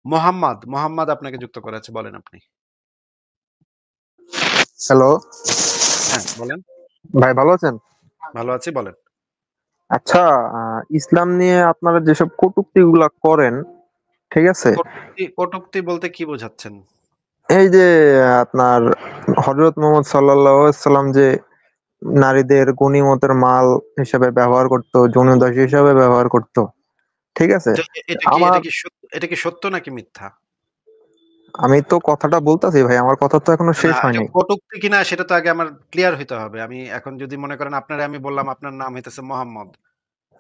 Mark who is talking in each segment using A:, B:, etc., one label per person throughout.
A: মোহাম্মদ আপনাকে যুক্ত করা আছে। বলেন আপনি।
B: হ্যালো,
A: হ্যাঁ, বলেন।
B: ভাই ভালো আছেন?
A: ভালো আছি, বলেন।
B: আচ্ছা, ইসলাম নিয়ে আপনারা যেসব কটূক্তিগুলা করেন, ঠিক আছে?
A: কটূক্তি বলতে কি বোঝাচ্ছেন?
B: এই যে আপনার হযরত মুহাম্মদ সাল্লাল্লাহু আলাইহি ওয়াসাল্লাম যে নারীদের গনিমতের মাল হিসেবে ব্যবহার করত, যৌন দাসী হিসেবে ব্যবহার করত, ঠিক আছে?
A: যে
B: আমার
A: এটা কি সত্য নাকি মিথ্যা?
B: আমি তো কথাটা বলতাছি ভাই, আমার কথা তো এখনো
A: না,
B: শেষ
A: এটা
B: হয়নি।
A: কটূক্তি কিনা সেটা তো আগে আমার ক্লিয়ার হইতে হবে। আমি এখন যদি মনে করেন আপনারে আমি বললাম আপনার নাম হইতেছে মোহাম্মদ।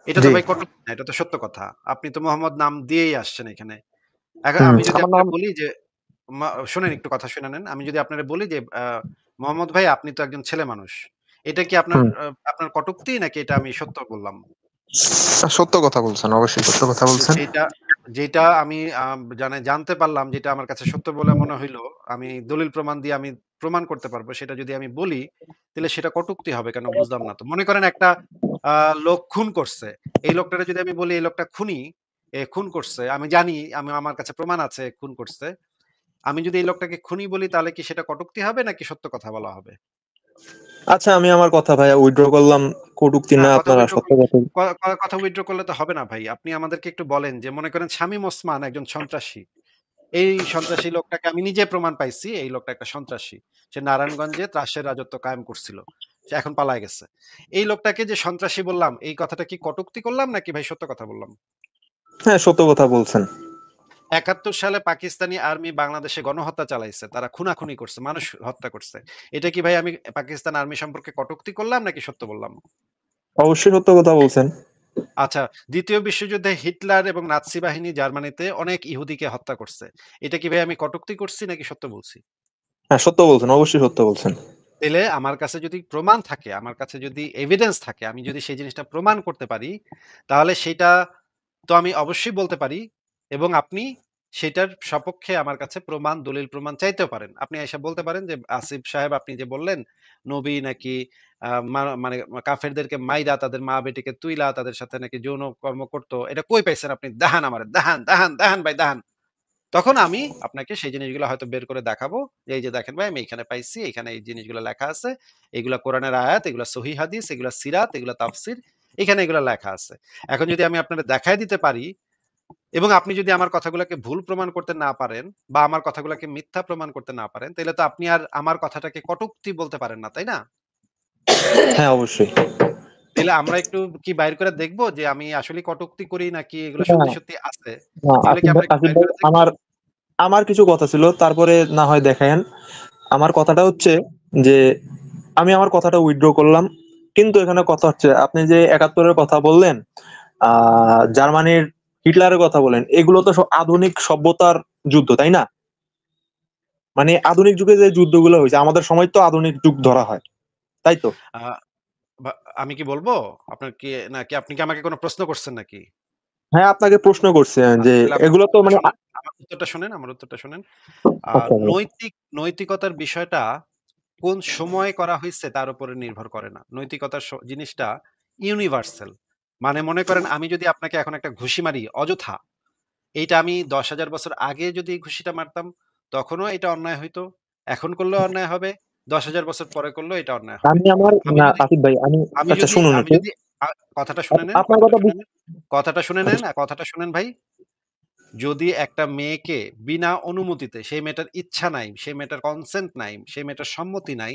A: এটা তো
B: জি,
A: ভাই কটূক্তি না, এটা তো সত্য কথা। আপনি তো মোহাম্মদ নাম দিয়েই আসছেন এখানে। এখন
B: হুম,
A: আমি যদি
B: আমার
A: আপনারে
B: নাম
A: বলি যে শোনেন একটু কথা শুনে নেন। আমি যদি আপনারে বলি যে মোহাম্মদ ভাই আপনি তো একজন ছেলে মানুষ। এটা কি
B: হুম,
A: আপনার কটূক্তি নাকি এটা আমি সত্য বললাম?
B: সত্য কথা বলছেন, অবশ্যই সত্য কথা
A: তো
B: বলছেন।
A: যেটা আমি জানতে পারলাম যেটা আমার কাছে সত্য বলে মনে হইলো, আমি দলিল প্রমাণ দিয়ে আমি প্রমাণ করতে পারবো। সেটা যদি আমি বলি, তাহলে সেটা কটূক্তি হবে কেন বুঝলাম না তো। মনে করেন একটা আ লোক খুন করছে। এই লোকটারে যদি আমি বলি এই লোকটা খুনি, খুন করছে। আমি জানি আমার কাছে প্রমাণ আছে খুন করছে। আমি যদি এই লোকটাকে খুনি বলি তাহলে কি সেটা কটূক্তি হবে নাকি সত্য কথা বলা হবে?
B: আচ্ছা, আমি আমার কথা ভাইয়া উইথড্র করলাম। কটূক্তি
A: না,
B: না, আপনারা সত্য কথা।
A: কথা উইথড্র করলে তো হবে না ভাই। আপনি আমাদেরকে একটু বলেন যে মনে করেন শামীম ওসমান একজন সন্ত্রাসী। এই সন্ত্রাসী লোকটাকে আমি নিজে প্রমাণ পাইছি, এই লোকটা একটা সন্ত্রাসী। সে নারায়ণগঞ্জে ত্রাসের রাজত্ব কায়েম করছিল। সে এখন পালায় গেছে। এই লোকটাকে যে সন্ত্রাসী বললাম, এই কথাটা কি কটূক্তি করলাম নাকি ভাই সত্য কথা বললাম?
B: হ্যাঁ, সত্য কথা বলছেন।
A: ৭১ সালে পাকিস্তানি আর্মি বাংলাদেশে গণহত্যা চালাইছে। তারা খুনাখুনি করছে, মানুষ হত্যা করছে। এটা কি ভাই আমি পাকিস্তান আর্মি সম্পর্কে কটূক্তি করলাম নাকি সত্য বললাম?
B: অবশ্যই সত্য কথা বলছেন।
A: আচ্ছা, ২য় বিশ্বযুদ্ধে হিটলার এবং নাৎসি বাহিনী জার্মানিতে অনেক ইহুদিকে হত্যা করছে। এটা কি ভাই আমি কটূক্তি করছি নাকি সত্য বলছি?
B: হ্যাঁ, সত্য বলছেন, অবশ্যই সত্য বলছেন।
A: তাইলে আমার কাছে যদি প্রমাণ থাকে, আমার কাছে যদি এভিডেন্স থাকে, আমি যদি সেই জিনিসটা প্রমাণ করতে পারি, তাহলে সেইটা তো আমি অবশ্যই বলতে পারি এবং আপনি সেটার সপক্ষে আমার কাছে প্রমাণ, দলিল প্রমাণ চাইতেও পারেন। আপনি আইসা বলতে পারেন যে, "আসিফ সাহেব আপনি যে বললেন, নবী নাকি মানে কাফেরদেরকে মাইরা তাদের মা-বেটিকে তুইলা তাদের সাথে নাকি যৌন কর্ম করত। এটা কই পাইছেন আপনি? দেখান আমারে। দেখান, দেখান, দেখান ভাই দেখান।" তখন আমি আপনাকে সেই জিনিসগুলো হয়তো বের করে দেখাবো যে, "এই যে দেখেন ভাই আমি এখানে পাইছি, এখানে এই জিনিসগুলো লেখা আছে। এগুলা কোরআনের আয়াত, এগুলা সহিহ হাদিস, এগুলা সিরাত, এগুলা তাফসীর, এখানে এগুলা লেখা আছে।" এখন যদি আমি আপনারে দেখায় দিতে পারি এবং আপনি যদি আমার কথাগুলোকে ভুল প্রমাণ করতে না পারেন বা আমার কথাগুলোকে মিথ্যা প্রমাণ করতে না পারেন, তাইলে তো আপনি আর আমার কথাটাকে কটূক্তি বলতে পারেন না, তাই না?
B: হ্যাঁ, অবশ্যই।
A: তাইলে আমরা একটু কি বাইর করে দেখব যে আমি আসলেই কটূক্তি করি নাকি এগুলো
B: না,
A: সত্যি, সত্যি আছে?
B: না,
A: এগুলো কি আমরা একটু
B: আসিফ
A: বাইর
B: ভাই,
A: করে দেখব?
B: আমার আমার কিছু কথা ছিল, তারপরে না হয় দেখায়েন। আমার কথাটা হচ্ছে যে আমি আমার কথাটা উইথড্র করলাম, কিন্তু এখানে কথা হচ্ছে আপনি যে ৭১-এর কথা বললেন, জার্মানির হিটলারের কথা বলেন, এগুলো তো সব আধুনিক সভ্যতার যুদ্ধ, তাই না? মানে আধুনিক যুগে যে যুদ্ধগুলো হয়েছে, আমাদের সময় তো আধুনিক যুগ ধরা হয়, তাই তো?
A: আ বা আমি কি বলব? আপনার কি নাকি আপনি কি আমাকে কোন প্রশ্ন করছেন নাকি?
B: হ্যাঁ, আপনাকে প্রশ্ন করছে যে
A: আচ্ছা তাহলে আমার
B: এগুলো তো
A: উত্তরটা
B: মানে
A: শোনেন। আমার উত্তরটা শোনেন। আ
B: আচ্ছা ভাই।
A: নৈতিকতার বিষয়টা কোন সময়ে করা হইছে তার উপরে নির্ভর করে না। নৈতিকতার জিনিসটা ইউনিভার্সাল। মানে মনে করেন আমি যদি আপনাকে এখন একটা ঘুষি মারি অযথা, এইটা আমি ১০,০০০ বছর আগে যদি এই ঘুষিটা মারতাম, তখনও এটা অন্যায় হইতো। এখন করলেও অন্যায় হবে। ১০,০০০ বছর পরে করলেও এটা অন্যায় হবে।
B: আমি আমার
A: আমি
B: না,
A: যদি
B: আসিফ ভাই,
A: আমি
B: আচ্ছা
A: যদি
B: শুনুন
A: আমি
B: একটু।
A: যদি আ কথাটা শুনে নেন,
B: আপনার কথা
A: কথাটা শুনেন ভাই। যদি একটা মেয়েকে বিনা অনুমতিতে সেই মেয়েটার ইচ্ছা নাই, সেই মেয়েটার কনসেন্ট নাই, সেই মেয়েটার সম্মতি নাই,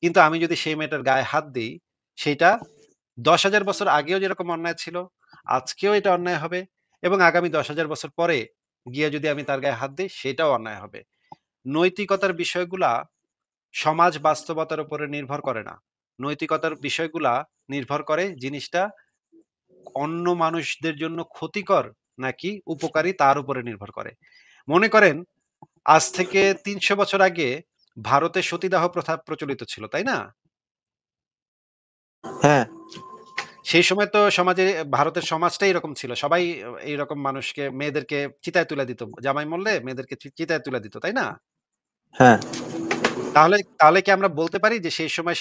A: কিন্তু আমি যদি সেই মেয়েটার গায়ে হাত দেই, সেইটা ১০,০০০ বছর আগেও যেরকম অন্যায় ছিল, আজকেও এটা অন্যায় হবে এবং আগামী ১০,০০০ বছর পরে গিয়ে যদি আমি তার গায়ে হাত দেই, সেটাও অন্যায় হবে। নৈতিকতার বিষয়গুলা সমাজ বাস্তবতার উপরে নির্ভর করে না। নৈতিকতার বিষয়গুলা নির্ভর করে জিনিসটা অন্য মানুষদের জন্য ক্ষতিকর নাকি উপকারী তার উপরে নির্ভর করে। মনে করেন আজ থেকে ৩০০ বছর আগে ভারতে সতীদাহ প্রথা প্রচলিত ছিল, তাই না?
B: হ্যাঁ,
A: সেই সময় তো সমাজে ভারতের সমাজটাই এরকম ছিল। সবাই এইরকম মানুষকে মেয়েদেরকে চিতায় তুলে দিত। জামাই মরলে মেয়েদেরকে চিতায় তুলে দিত, তাই না?
B: হ্যাঁ।
A: তাহলে তাহলে কি আমরা বলতে পারি যে সেই সময়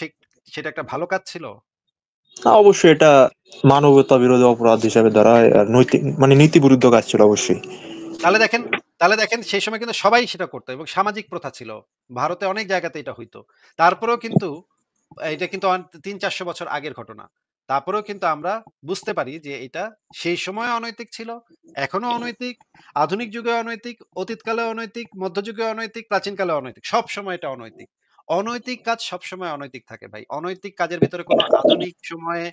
A: সেটা একটা ভালো কাজ ছিল?
B: অবশ্যই এটা মানবতা বিরোধী অপরাধ হিসাবে ধরা হয়, আর নৈতিক মানে নীতি বিরুদ্ধ কাজ ছিল অবশ্যই।
A: তাহলে দেখেন তাহলে দেখেন সেই সময় কিন্তু সবাই সেটা করতো এবং সামাজিক প্রথা ছিল। ভারতে অনেক জায়গাতে এটা হইতো। তারপরেও কিন্তু এটা কিন্তু ৩-৪০০ বছর আগের ঘটনা। তারপরেও কিন্তু আমরা বুঝতে পারি যে এটা সেই সময়ে অনৈতিক ছিল, এখনো অনৈতিক, আধুনিক যুগে অনৈতিক, অতীতকালে অনৈতিক, মধ্যযুগে অনৈতিক, প্রাচীনকালে অনৈতিক। সবসময় এটা অনৈতিক। অনৈতিক কাজ সবসময় অনৈতিক থাকে ভাই। অনৈতিক কাজের ভেতরে কোনো আধুনিক সময়ে,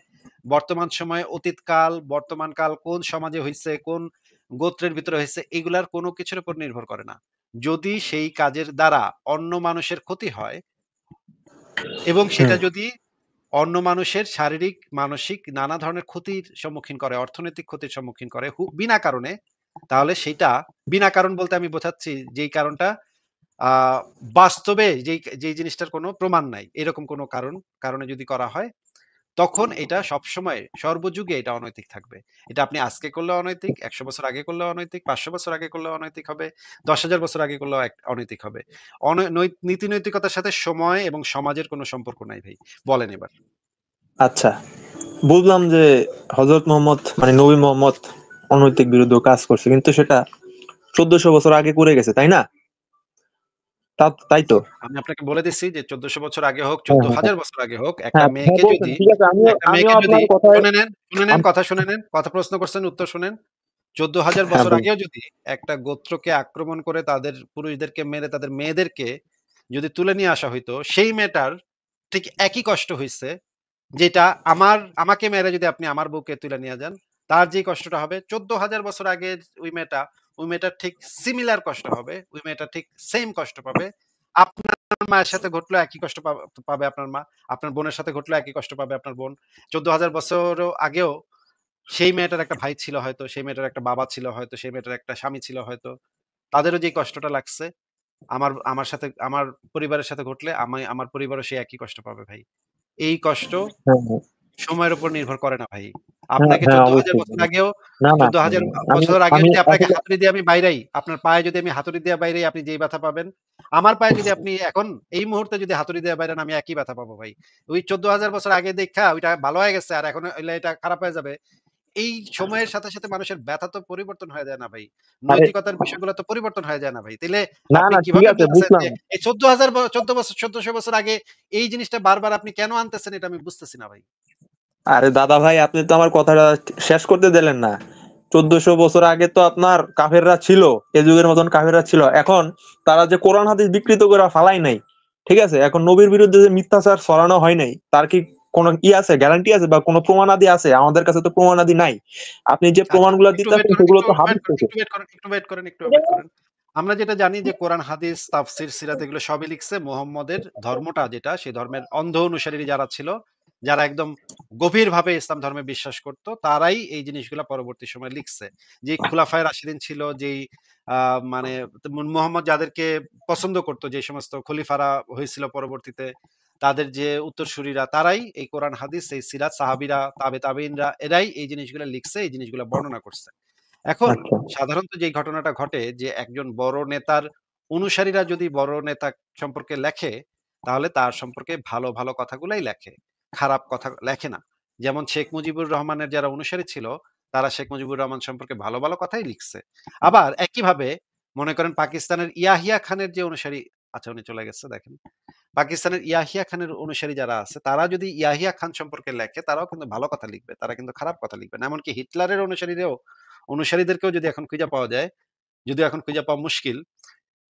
A: বর্তমান সময়ে, অতীতকাল, বর্তমানকাল, কোন সমাজে হইছে, কোন গোত্রের ভিতরে হইছে, এগুলার কোনো কিছুর উপর নির্ভর করে না। যদি সেই কাজের দ্বারা অন্য মানুষের ক্ষতি হয় এবং
B: হুম।
A: সেটা যদি অন্য মানুষের শারীরিক, মানসিক নানা ধরনের ক্ষতির সম্মুখীন করে, অর্থনৈতিক ক্ষতির সম্মুখীন করে বিনা কারণে, তাহলে সেইটা বিনা কারণ বলতে আমি বোঝাচ্ছি যেই কারণটা আ বাস্তবে যেই জিনিসটার কোনো প্রমাণ নাই। এরকম কোনো কারণে যদি করা হয়, তখন এটা সবসময় সর্বযুগে এটা অনৈতিক থাকবে। এটা আপনি আজকে করলেও অনৈতিক, ১০০ বছর আগে করলেও অনৈতিক, ৫০০ বছর আগে করলেও অনৈতিক হবে, ১০,০০০ বছর আগে করলেও অনৈতিক হবে। নীতি নৈতিকতার সাথে সময় এবং সমাজের কোনো সম্পর্ক নাই ভাই। বলেন এবার।
B: আচ্ছা, বুঝলাম যে হযরত মুহাম্মদ মানে নবী মুহাম্মদ অনৈতিক বিরুদ্ধে কাজ করছে, কিন্তু সেটা ১৪০০ বছর আগে করে গেছে, তাই না? তাই তো?
A: আমি আপনাকে বলে দিচ্ছি যে ১৪০০ বছর আগে হোক,
B: হ্যাঁ, হ্যাঁ, হ্যাঁ।
A: ১৪,০০০ বছর আগে হোক,
B: হ্যাঁ, হ্যাঁ বলছেন। ঠিক আছে।
A: একটা
B: আমিও
A: মেয়েকে যদি
B: আপনার কথায়
A: শুনে নেন, শুনে নেন,
B: আম
A: কথা শুনে নেন, কথা প্রশ্ন করছেন, উত্তর শুনেন। ১৪,০০০
B: হ্যাঁ,
A: বছর
B: বলুন।
A: আগেও যদি একটা গোত্রকে আক্রমণ করে তাদের পুরুষদেরকে মেরে তাদের মেয়েদেরকে যদি তুলে নিয়ে আসা হইতো, সেই মেয়েটার ঠিক একই কষ্ট হইছে যেটা আমাকে মেরে যদি আপনি আমার বউকে তুলে নিয়ে যান, তার যে কষ্টটা হবে ১৪,০০০ বছর আগের ওই মেয়েটার ঠিক সিমিলার কষ্ট হবে। ওই মেয়েটা ঠিক সেম কষ্ট পাবে। আপনার মায়ের সাথে ঘটলেও একই কষ্ট পাবে আপনার মা। আপনার বোনের সাথে ঘটলেও একই কষ্ট পাবে আপনার বোন। ১৪,০০০ বছরও আগেও সেই মেয়েটার একটা ভাই ছিল হয়তো, সেই মেয়েটার একটা বাবা ছিল হয়তো, সেই মেয়েটার একটা স্বামী ছিল হয়তো। তাদেরও যে কষ্টটা লাগছে, আমার সাথে আমার পরিবারের সাথে ঘটলে আমার পরিবারও সেই একই কষ্ট পাবে ভাই। এই কষ্ট
B: হ্যাঁ, হ্যাঁ।
A: সময়ের উপর নির্ভর করে না ভাই।
B: হ্যাঁ,
A: আপনাকে
B: হ্যাঁ
A: ১৪,০০০
B: অবশ্যই।
A: বছর আগেও
B: না, না।
A: ১৪,০০০
B: আমি
A: বছর আগেও
B: আমি
A: যদি আপনাকে
B: আসলে
A: হাতুড়ি দিয়ে আমি বাইরাই, আপনার পায়ে যদি আমি হাতুড়ি দিয়ে বাইরাই আপনি যেই ব্যথা পাবেন, আমার পায়ে যদি আপনি এখন এই মুহূর্তে যদি হাতুড়ি দিয়ে বাইরান আমি একই ব্যথা পাবো ভাই। ওই ১৪,০০০ বছর আগে দেইখা ওইটা ভালো হয়ে গেছে আর এখন হইলে এটা খারাপ হয়ে যাবে। এই সময়ের সাথে, সাথে মানুষের ব্যথা তো পরিবর্তন হয়ে যায় না ভাই।
B: আরে
A: নৈতিকতার বিষয়গুলো তো পরিবর্তন হয়ে যায় না ভাই। তাইলে
B: না,
A: আপনি
B: না ঠিক
A: কিভাবে
B: আছে
A: বলতেছেন
B: বুঝলাম।
A: যে এই ১৪,০০০ ১৪ বছর ১৪০০ বছর আগে এই জিনিসটা বারবার আপনি কেন আনতেছেন এটা আমি বুঝতেছি না ভাই।
B: আরে দাদা ভাই, আপনি তো আমার কথাটা শেষ করতে দিলেন না। ১৪০০ বছর আগে তো আপনার কাফেররা ছিল, এ যুগের মতন কাফেররা ছিল। এখন তারা যে কোরআন হাদিস বিকৃত করে ফালাই নাই, ঠিক আছে? এখন নবীর বিরুদ্ধে যে মিথ্যাচার ছড়ানো হয় নাই, তার কি কোনো আছে, গ্যারান্টি আছে বা কোনো প্রমাণাদি আছে? আমাদের কাছে তো প্রমাণাদি নাই। আপনি যে
A: আচ্ছা,
B: প্রমাণগুলো
A: একটু ওয়েট
B: দিতেছেন
A: করেন,
B: সেগুলো
A: একটু
B: তো
A: ওয়েট
B: হাদিস
A: করেন,
B: থেকে।
A: একটু ওয়েট করেন, একটু ওয়েট করেন, একটু ওয়েট করেন। আমরা যেটা জানি যে কোরআন, হাদিস, তাফসীর, সিরাত এগুলো সবই লিখছে মুহাম্মদের ধর্মটা যেটা, সেই ধর্মের অন্ধ অনুসারী যারা ছিল, যারা একদম গভীরভাবে ইসলাম ধর্মে বিশ্বাস করত, তারাই এই জিনিসগুলা পরবর্তী সময়ে লিখছে। যে খুলাফায়ে রাশিদিন ছিল, যেই মানে মুহাম্মদ যাদেরকে পছন্দ করত, যে সমস্ত খলিফারা হয়েছিল পরবর্তীতে, তাদের যে উত্তরসূরিরা তারাই এই কোরআন, হাদিস, এই সিরাত, সাহাবীরা, তাবেঈনরা এরাই এই জিনিসগুলা লিখছে, এই জিনিসগুলা বর্ণনা করছে। এখন
B: আচ্ছা।
A: সাধারণত যেই ঘটনাটা ঘটে যে একজন বড় নেতার অনুসারীরা যদি বড় নেতা সম্পর্কে লেখে, তাহলে তার সম্পর্কে ভালো, ভালো কথাগুলাই লেখে। খারাপ কথা লেখে না। যেমন শেখ মুজিবুর রহমানের যারা অনুসারী ছিল, তারা শেখ মুজিবুর রহমান সম্পর্কে ভালো, ভালো কথাই লিখছে। আবার একইভাবে মনে করেন পাকিস্তানের ইয়াহিয়া খানের যে অনুসারী, আচ্ছা উনি চলে গেছে দেখেন। পাকিস্তানের ইয়াহিয়া খানের অনুসারী যারা আছে, তারা যদি ইয়াহিয়া খান সম্পর্কে লেখে, তারাও কিন্তু ভালো কথা লিখবে। তারা কিন্তু খারাপ কথা লিখবে না। এমনকি হিটলারের অনুসারীদেরকেও যদি এখন খুঁজে পাওয়া যায়, যদিও এখন খুঁজে পাওয়া মুশকিল,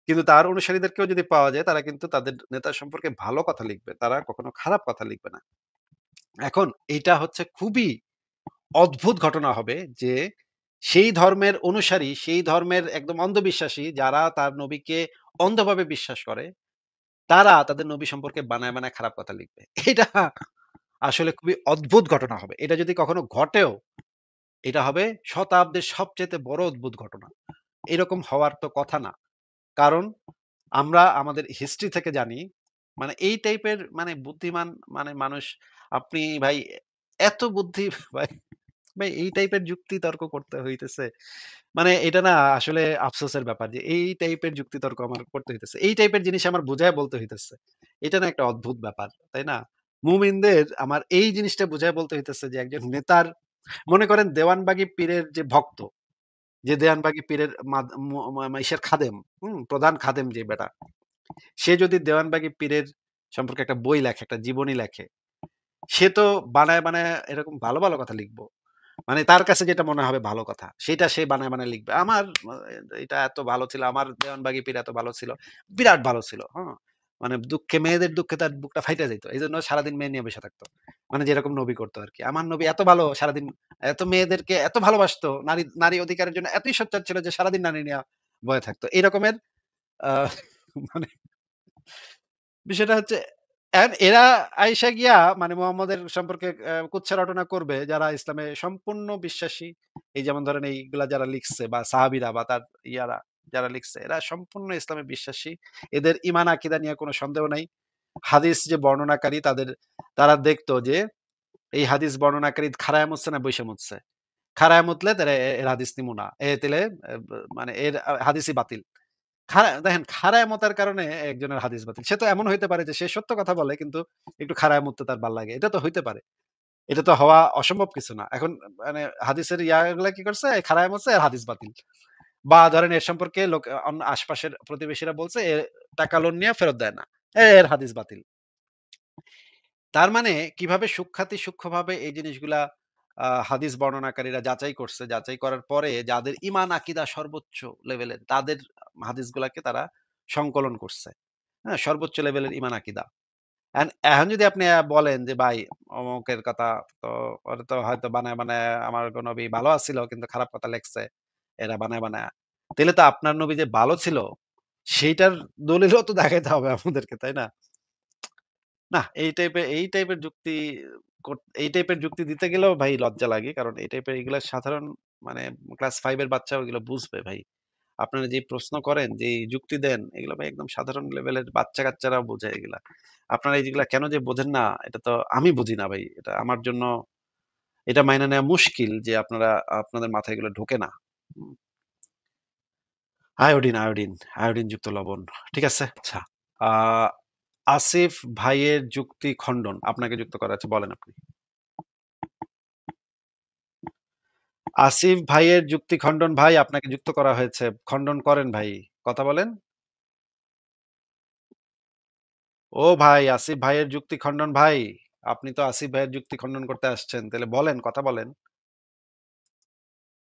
A: কিন্তু তার অনুসারীদেরকেও যদি পাওয়া যায়, তারা কিন্তু তাদের নেতা সম্পর্কে ভালো কথা লিখবে। তারা কখনো খারাপ কথা লিখবে না। এখন এইটা হচ্ছে খুবই অদ্ভুত ঘটনা হবে যে, সেই ধর্মের অনুসারী, সেই ধর্মের একদম অন্ধবিশ্বাসী যারা তার নবীকে অন্ধভাবে বিশ্বাস করে, তারা তাদের নবী সম্পর্কে বানায়, বানায় খারাপ কথা লিখবে। এটা আসলে খুবই অদ্ভুত ঘটনা হবে। এটা যদি কখনো ঘটেও, এটা হবে শতাব্দীর সবচাইতে বড় অদ্ভুত ঘটনা। এরকম হওয়ার তো কথা না। কারণ আমরা আমাদের হিস্ট্রি থেকে জানি, মানে এই টাইপের মানে বুদ্ধিমান মানে মানুষ আপনি ভাই এত বুদ্ধি ভাই, ভাই এই টাইপের যুক্তি তর্ক করতে হইতেছে। মানে এটা না আসলে আফসোসের ব্যাপার যে এই টাইপের যুক্তি তর্ক আমার করতে হইতেছে। এই টাইপের জিনিস আমার বুঝায় বলতে হইতেছে। এটা না একটা অদ্ভুত ব্যাপার, তাই না? মুমিনদের আমার এই জিনিসটা বুঝায় বলতে হইতেছে যে একজন নেতার, মনে করেন দেওয়ানবাগী পীরের যে ভক্ত, যে দেওয়ানবাগী পীরের ইসের খাদেম, প্রধান খাদেম যে বেটা, সে যদি দেওয়ানবাগী পীরের সম্পর্কে একটা বই লেখে, একটা জীবনী লেখে, সে তো বানায় এরকম ভালো, ভালো কথা লিখবো। মানে তার কাছে যেটা মনে হবে ভালো কথা, সেটা সে বানায় লিখবে। আমার এটা এত ভালো ছিল, আমার দেওয়ানবাগী পীর এত ভালো ছিল। বিরাট ভালো ছিল, হ্যাঁ? মানে মেয়েদের দুঃখে তার বুকটা ফাইটা যাইত। এজন্য সারাদিন মেয়ে নিয়ে বসে থাকতো। মানে যেরকম নবী করতো আরকি। আমার নবী এত ভালো সারাদিন এত মেয়েদেরকে এত ভালোবাসতো, নারী অধিকারের জন্য এতই সোচ্চার ছিল যে সারাদিন নারী নিয়া বয়ে থাকতো। এরকমের আ মানে বিষয়টা হচ্ছে এরা আইসা গিয়া মানে মোহাম্মদের সম্পর্কে কুৎসা রটনা করবে যারা ইসলামে সম্পূর্ণ বিশ্বাসী। এই যেমন ধরেন এইগুলা যারা লিখছে বা সাহাবীরা বা তার ইয়ারা যারা লিখছে এরা সম্পূর্ণ ইসলামে বিশ্বাসী। এদের ঈমান আকীদা নিয়ে কোন সন্দেহ নাই। হাদিস যে বর্ণনাকারী তারা দেখতো যে এই হাদিস বর্ণনাকারী খাড়ায় মুতছে না বইসা মুতছে। খাড়ায় মুতলে তাহলে এর হাদিস নিমু না। তাইলে মানে এর হাদিসই বাতিল। দেখেন খাড়ায় মতার কারণে একজনের হাদিস বাতিল। সে তো এমন হইতে পারে যে সে সত্য কথা বলে কিন্তু একটু খাড়ায় মরতে তার ভাল লাগে। এটা তো হইতে পারে। এটা তো হওয়া অসম্ভব কিছু না। এখন মানে হাদিসের ইয়াগুলা কি করছে? খাড়ায় মরছে আর হাদিস বাতিল। বা ধরেন এর সম্পর্কে লোক অন্য আশপাশের প্রতিবেশীরা বলছে টাকা লোন নিয়ে ফেরত দেয় না। এর হাদিস বাতিল। তার মানে কিভাবে সূক্ষ্মভাবে এই জিনিসগুলা হাদিস বর্ণনাকারীরা যাচাই করছে। যাচাই করার পরে যাদের ঈমান আকীদা সর্বোচ্চ লেভেলের তাদের হাদিসগুলাকে তারা সংকলন করছে। হ্যাঁ? সর্বোচ্চ লেভেলের ঈমান আকীদা। এখন যদি আপনি বলেন যে ভাই অমুকের কথা তো ওরা তো হয়তো বানায় আমার নবী ভালো আছিল কিন্তু খারাপ কথা লেখছে। এরা বানায়া। তাইলে তো আপনার নবী যে ভালো ছিল সেইটার দলিলও তো দেখাইতে হবে আমাদেরকে, তাই না? না, এই টাইপের এই টাইপের যুক্তি দিতে গেলেও ভাই লজ্জা লাগে। কারণ এই টাইপের এগুলা সাধারণ মানে ক্লাস 5 এর বাচ্চাও এগুলো বুঝবে ভাই। আপনারা যে প্রশ্ন করেন, যেই যুক্তি দেন, এগুলো ভাই একদম সাধারণ লেভেলের বাচ্চা-কাচ্চারাও বোঝে এগুলা। আপনারা যেগুলা কেন যে বোঝেন না, এটা তো আমি বুঝি না ভাই। এটা আমার জন্য এটা মাইনা নেওয়া মুশকিল যে আপনাদের মাথায় এগুলো ঢোকে না। হুম। আয়োডিন যুক্ত লবণ। ঠিক আছে? আচ্ছা। আ আসিফ ভাইয়ের যুক্তি খণ্ডন। আপনাকে যুক্ত করা আছে। বলেন আপনি। আসিফ ভাইয়ের যুক্তি খণ্ডন ভাই আপনাকে যুক্ত করা হয়েছে। খণ্ডন করেন ভাই। কথা বলেন। ও ভাই আসিফ ভাইয়ের যুক্তি খণ্ডন ভাই। আপনি তো আসিফ ভাইয়ের যুক্তি খণ্ডন করতে আসছেন। তাহলে বলেন, কথা বলেন।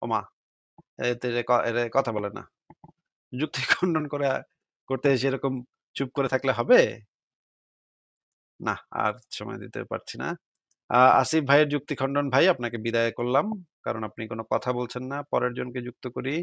A: ওমা! এরে কথা বলে না। যুক্তি খণ্ডন করতে এসে এরকম চুপ করে থাকলে হবে? না, আর সময় দিতে পারছি না। আসিফ ভাইয়ের যুক্তি খণ্ডন ভাই আপনাকে বিদায় করলাম। কারণ আপনি কোন কথা বলছেন না। পরের জনকে যুক্ত করি।